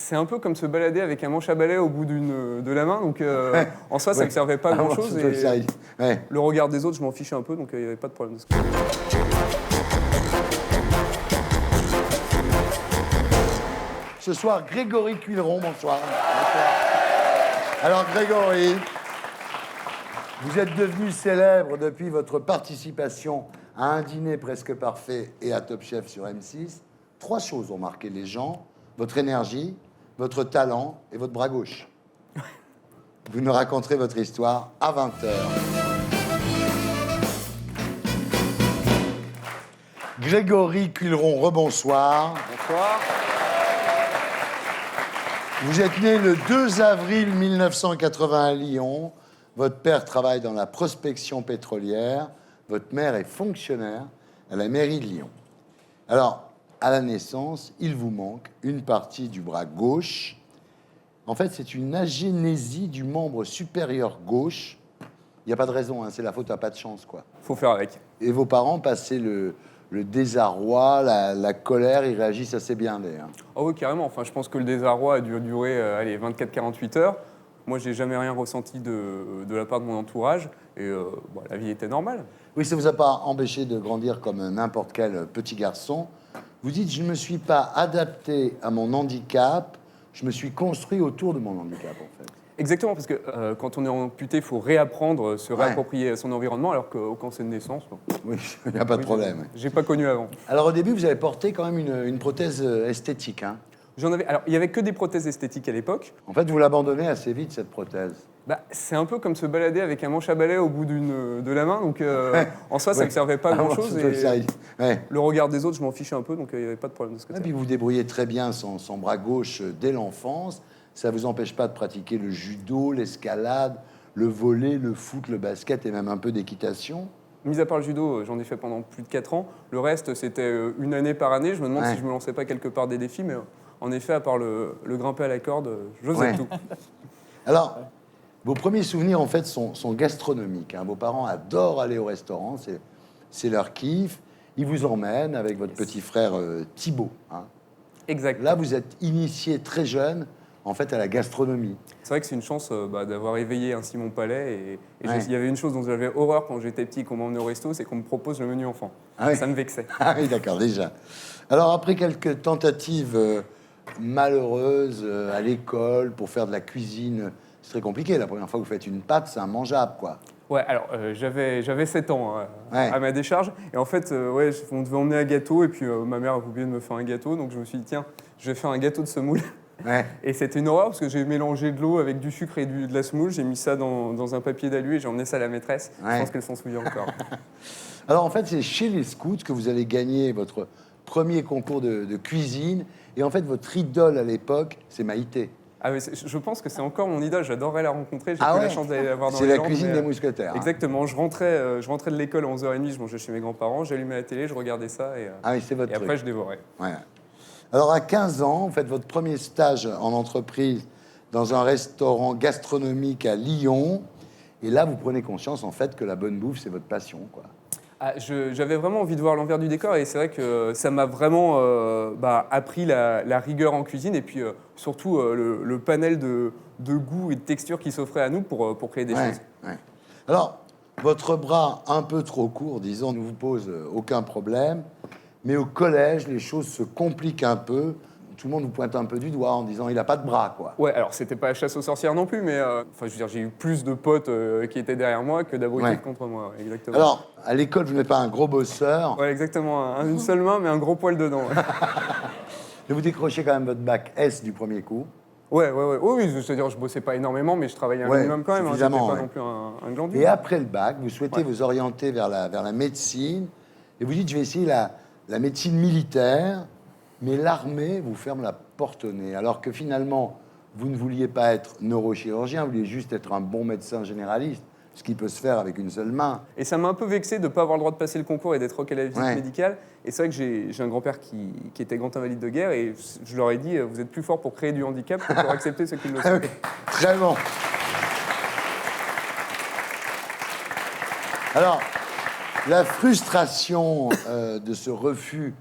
c'est un peu comme se balader avec un manche à balai au bout de la main. Donc, en soi, ça ne me servait pas à grand-chose. Le regard des autres, je m'en fichais un peu, donc il n'y avait pas de problème de ce côté. Ce soir, Grégory Cuilleron, bonsoir. Alors, Grégory, vous êtes devenu célèbre depuis votre participation à Un dîner presque parfait et à Top Chef sur M6. 3 choses ont marqué les gens: votre énergie, votre talent et votre bras gauche. Vous nous raconterez votre histoire à 20h. Grégory Cuilleron, rebonsoir. Bonsoir. Vous êtes né le 2 avril 1980 à Lyon. Votre père travaille dans la prospection pétrolière. Votre mère est fonctionnaire à la mairie de Lyon. Alors, à la naissance, il vous manque une partie du bras gauche. En fait, c'est une agénésie du membre supérieur gauche. Il n'y a pas de raison, hein, c'est la faute à pas de chance, quoi. Faut faire avec. Et vos parents passaient le désarroi, la colère, ils réagissent assez bien, d'ailleurs. Ah oui, carrément. Enfin, je pense que le désarroi a dû durer 24-48 heures. Moi, j'ai jamais rien ressenti de la part de mon entourage. Et la vie était normale. Oui, ça ne vous a pas empêché de grandir comme n'importe quel petit garçon. Vous dites, je ne me suis pas adapté à mon handicap, je me suis construit autour de mon handicap, en fait. Exactement, parce que quand on est amputé, il faut réapprendre, se réapproprier son environnement, alors que quand c'est de naissance... Oui, il n'y a pas de problème. J'ai pas connu avant. Alors, au début, vous avez porté quand même une prothèse esthétique, hein? Alors, il n'y avait que des prothèses esthétiques à l'époque. En fait, vous l'abandonnez assez vite, cette prothèse. C'est un peu comme se balader avec un manche à balai au bout de la main. Donc, en soi, ça ne me servait pas à grand-chose. Le regard des autres, je m'en fichais un peu, donc il n'y avait pas de problème de ce côté. Et puis, vous vous débrouillez très bien sans bras gauche dès l'enfance. Ça ne vous empêche pas de pratiquer le judo, l'escalade, le volley, le foot, le basket et même un peu d'équitation. Mis à part le judo, j'en ai fait pendant plus de 4 ans. Le reste, c'était une année par année. Je me demande si je ne me lançais pas quelque part des défis, mais... En effet, à part le grimper à la corde, j'osais tout. Alors, vos premiers souvenirs, en fait, sont gastronomiques, hein. Vos parents adorent aller au restaurant, c'est leur kiff. Ils vous emmènent avec votre petit frère Thibaut, hein. Exact. Là, vous êtes initié très jeune, en fait, à la gastronomie. C'est vrai que c'est une chance d'avoir éveillé ainsi mon palais. Il y avait une chose dont j'avais horreur quand j'étais petit, qu'on m'emmenait au resto, c'est qu'on me propose le menu enfant. Ça me vexait. Ah oui, d'accord, déjà. Alors, après quelques tentatives... malheureuse à l'école pour faire de la cuisine, c'est très compliqué. La première fois que vous faites une pâte, c'est immangeable, quoi. Ouais, alors j'avais 7 ans à ma décharge. Et en fait, on devait emmener un gâteau. Et puis ma mère a oublié de me faire un gâteau. Donc je me suis dit, tiens, je vais faire un gâteau de semoule. Et c'était une horreur parce que j'ai mélangé de l'eau avec du sucre et de la semoule. J'ai mis ça dans un papier d'alu et j'ai emmené ça à la maîtresse. Je pense qu'elle s'en souvient encore. Alors en fait, c'est chez les scouts que vous allez gagner votre premier concours de cuisine. Et en fait, votre idole à l'époque, c'est Maïté. Ah oui, je pense que c'est encore mon idole. J'adorerais la rencontrer. J'ai eu la chance d'aller la voir dans les C'est la Landes, cuisine des mousquetaires. Exactement. Je rentrais de l'école à 11h30, je mangeais chez mes grands-parents, j'allumais la télé, je regardais ça et c'est votre truc. Après je dévorais. Ouais. Alors à 15 ans, vous faites votre premier stage en entreprise dans un restaurant gastronomique à Lyon. Et là, vous prenez conscience en fait que la bonne bouffe, c'est votre passion, quoi. J'avais vraiment envie de voir l'envers du décor et c'est vrai que ça m'a vraiment appris la rigueur en cuisine et puis surtout le panel de goûts et de textures qui s'offrait à nous pour créer des choses. Ouais. Alors, votre bras un peu trop court, disons, ne vous pose aucun problème, mais au collège, les choses se compliquent un peu. Tout le monde vous pointe un peu du doigt en disant il n'a pas de bras, quoi. Ouais, alors c'était pas la chasse aux sorcières non plus, mais je veux dire, j'ai eu plus de potes qui étaient derrière moi que d'abrutis contre moi, exactement. Alors, à l'école, vous n'êtes pas un gros bosseur. Ouais, exactement, une seule main, mais un gros poil dedans. Et vous décrochez quand même votre bac S du premier coup. Ouais. Oui, c'est-à-dire je bossais pas énormément, mais je travaillais un minimum quand même. J'étais pas non plus un glandu. Et après le bac, vous souhaitez vous orienter vers la médecine, et vous dites je vais essayer la médecine militaire. Mais l'armée vous ferme la porte au nez, alors que finalement, vous ne vouliez pas être neurochirurgien, vous vouliez juste être un bon médecin généraliste, ce qui peut se faire avec une seule main. Et ça m'a un peu vexé de ne pas avoir le droit de passer le concours et d'être OK à la visite médicale. Et c'est vrai que j'ai un grand-père qui était grand invalide de guerre, et je leur ai dit, vous êtes plus fort pour créer du handicap que pour accepter ceux qui le sont. Très bon. Alors, la frustration de ce refus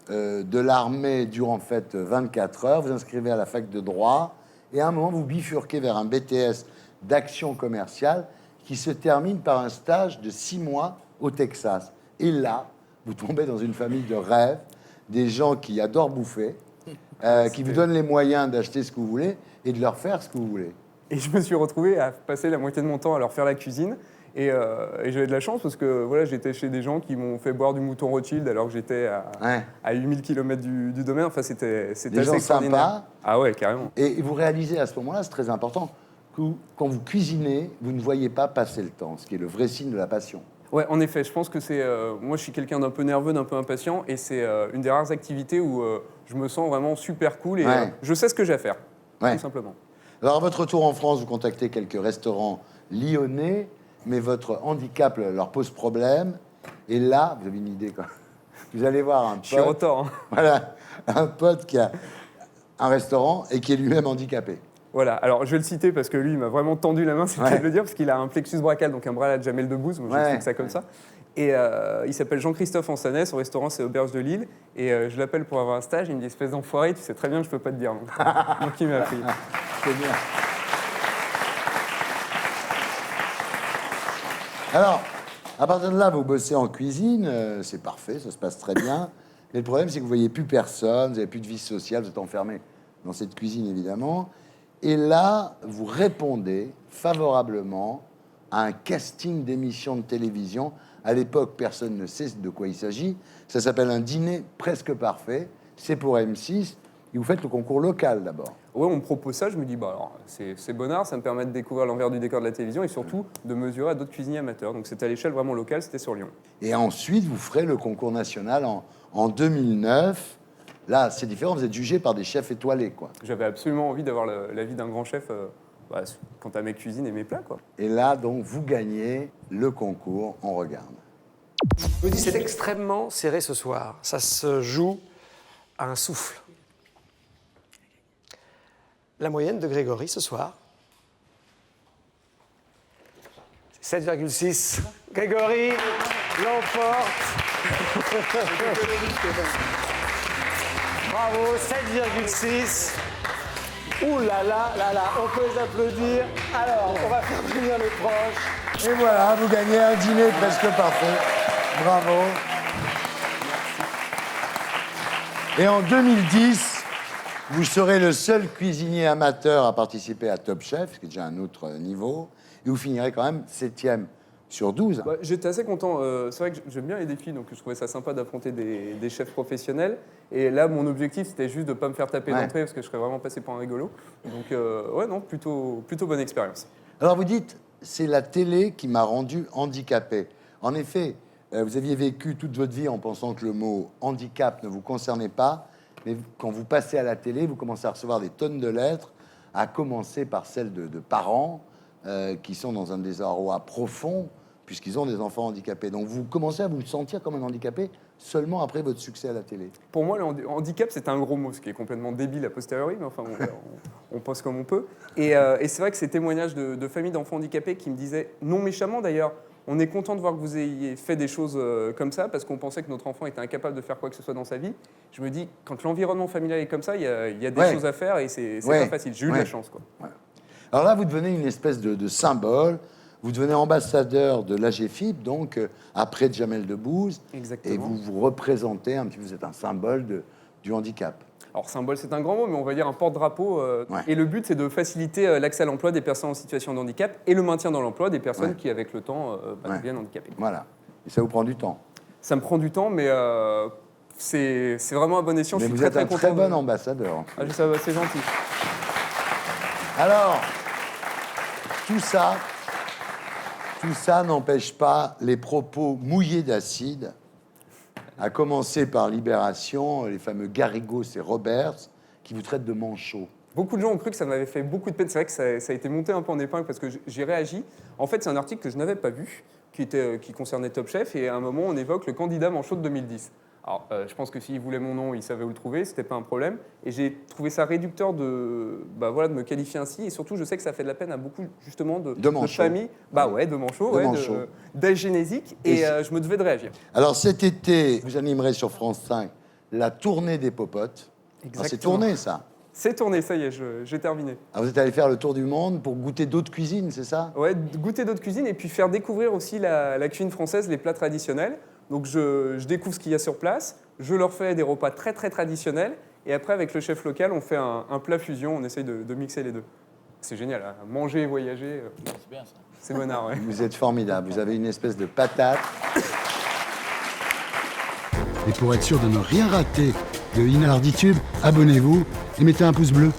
de l'armée dure en fait 24 heures. Vous inscrivez à la fac de droit et à un moment, vous bifurquez vers un BTS d'action commerciale qui se termine par un stage de 6 mois au Texas. Et là, vous tombez dans une famille de rêve, des gens qui adorent bouffer, qui vous donnent les moyens d'acheter ce que vous voulez et de leur faire ce que vous voulez. Et je me suis retrouvé à passer la moitié de mon temps à leur faire la cuisine. Et j'avais de la chance parce que voilà, j'étais chez des gens qui m'ont fait boire du mouton Rothschild alors que j'étais à 8000 km du domaine. Enfin, c'était des assez gens extraordinaire. Sympas. Ah ouais, carrément. Et vous réalisez à ce moment-là, c'est très important, que quand vous cuisinez, vous ne voyez pas passer le temps, ce qui est le vrai signe de la passion. Ouais, en effet, je pense que c'est... moi, je suis quelqu'un d'un peu nerveux, d'un peu impatient, et c'est une des rares activités où je me sens vraiment super cool et je sais ce que j'ai à faire, tout simplement. Alors, à votre retour en France, vous contactez quelques restaurants lyonnais, mais votre handicap leur pose problème. Et là, vous avez une idée, quoi. Vous allez voir un pote... Je suis retort. Hein. Voilà, un pote qui a un restaurant et qui est lui-même handicapé. Voilà, alors je vais le citer parce que lui, il m'a vraiment tendu la main, c'est le cas de le dire, parce qu'il a un plexus brachial, donc un bras à la Jamel Debbouze, moi j'explique ça comme ça. Et il s'appelle Jean-Christophe Ansanès, son restaurant c'est Auberge de Lille, et je l'appelle pour avoir un stage, il me dit espèce d'enfoiré, tu sais très bien que je peux pas te dire. Donc il m'a pris. C'est bien. Alors, à partir de là, vous bossez en cuisine, c'est parfait, ça se passe très bien. Mais le problème, c'est que vous voyez plus personne, vous n'avez plus de vie sociale, vous êtes enfermé dans cette cuisine, évidemment. Et là, vous répondez favorablement à un casting d'émissions de télévision. À l'époque, personne ne sait de quoi il s'agit. Ça s'appelle Un dîner presque parfait. C'est pour M6. Et vous faites le concours local, d'abord. Ouais, on me propose ça, je me dis, bah alors, c'est bonnard, ça me permet de découvrir l'envers du décor de la télévision et surtout de mesurer à d'autres cuisiniers amateurs. Donc c'était à l'échelle vraiment locale, c'était sur Lyon. Et ensuite, vous ferez le concours national en 2009. Là, c'est différent, vous êtes jugé par des chefs étoilés, quoi. J'avais absolument envie d'avoir l'avis d'un grand chef quant à mes cuisines et mes plats, quoi. Et là, donc, vous gagnez le concours, on regarde. Je me dis, c'est extrêmement serré ce soir. Ça se joue à un souffle. La moyenne de Grégory ce soir, c'est 7,6. Grégory l'emporte. Bravo, 7,6. Ouh là là, on peut les applaudir. Alors, on va faire venir les proches. Et voilà, vous gagnez un dîner presque parfait. Bravo. Et en 2010, vous serez le seul cuisinier amateur à participer à Top Chef, ce qui est déjà un autre niveau, et vous finirez quand même 7e sur 12. Bah, j'étais assez content. C'est vrai que j'aime bien les défis, donc je trouvais ça sympa d'affronter des chefs professionnels. Et là, mon objectif, c'était juste de ne pas me faire taper d'entrée, parce que je serais vraiment passé pour un rigolo. Donc, ouais, non, plutôt bonne expérience. Alors, vous dites, c'est la télé qui m'a rendu handicapé. En effet, vous aviez vécu toute votre vie en pensant que le mot handicap ne vous concernait pas. Mais quand vous passez à la télé, vous commencez à recevoir des tonnes de lettres, à commencer par celles de parents qui sont dans un désarroi profond, puisqu'ils ont des enfants handicapés. Donc vous commencez à vous sentir comme un handicapé seulement après votre succès à la télé. Pour moi, le handicap, c'est un gros mot, ce qui est complètement débile a posteriori, mais enfin, on pense comme on peut. Et c'est vrai que ces témoignages de familles d'enfants handicapés qui me disaient, non méchamment d'ailleurs, on est content de voir que vous ayez fait des choses comme ça parce qu'on pensait que notre enfant était incapable de faire quoi que ce soit dans sa vie. Je me dis, quand l'environnement familial est comme ça, il y a des choses à faire et c'est pas facile. J'ai eu de la chance, quoi. Ouais. Alors là, vous devenez une espèce de symbole. Vous devenez ambassadeur de l'AGFIP, donc après Jamel Debbouze. Exactement. Et vous représentez un petit peu, vous êtes un symbole du handicap. Alors, symbole, c'est un grand mot, mais on va dire un porte-drapeau. Et le but, c'est de faciliter l'accès à l'emploi des personnes en situation de handicap et le maintien dans l'emploi des personnes qui, avec le temps, deviennent handicapées. Voilà. Et ça vous prend du temps. Ça me prend du temps, mais c'est vraiment à bon escient. Mais je suis vous êtes très un content. très bon ambassadeur. Ah, c'est gentil. Alors, tout ça n'empêche pas les propos mouillés d'acide, à commencer par Libération, les fameux Garrigos et Roberts, qui vous traitent de manchots. Beaucoup de gens ont cru que ça m'avait fait beaucoup de peine. C'est vrai que ça a été monté un peu en épingle parce que j'ai réagi. En fait, c'est un article que je n'avais pas vu, qui concernait Top Chef, et à un moment, on évoque le candidat manchot de 2010. Alors, je pense que s'il voulait mon nom, il savait où le trouver, c'était pas un problème. Et j'ai trouvé ça réducteur de me qualifier ainsi. Et surtout, je sais que ça fait de la peine à beaucoup, justement, de familles. De manchots, d'agénésiques. Et je me devais de réagir. Alors, cet été, vous animerez sur France 5 la tournée des popotes. Exactement. C'est tourné, ça. C'est tourné, ça y est, j'ai terminé. Alors vous êtes allé faire le tour du monde pour goûter d'autres cuisines, c'est ça? Ouais, goûter d'autres cuisines et puis faire découvrir aussi la cuisine française, les plats traditionnels. Donc je découvre ce qu'il y a sur place, je leur fais des repas très très traditionnels et après avec le chef local on fait un plat fusion, on essaye de mixer les deux. C'est génial, hein. Manger et voyager, C'est bien ça. c'est bon art. Ouais. Vous êtes formidable, vous avez une espèce de patate. Et pour être sûr de ne rien rater de Inarditube, abonnez-vous et mettez un pouce bleu.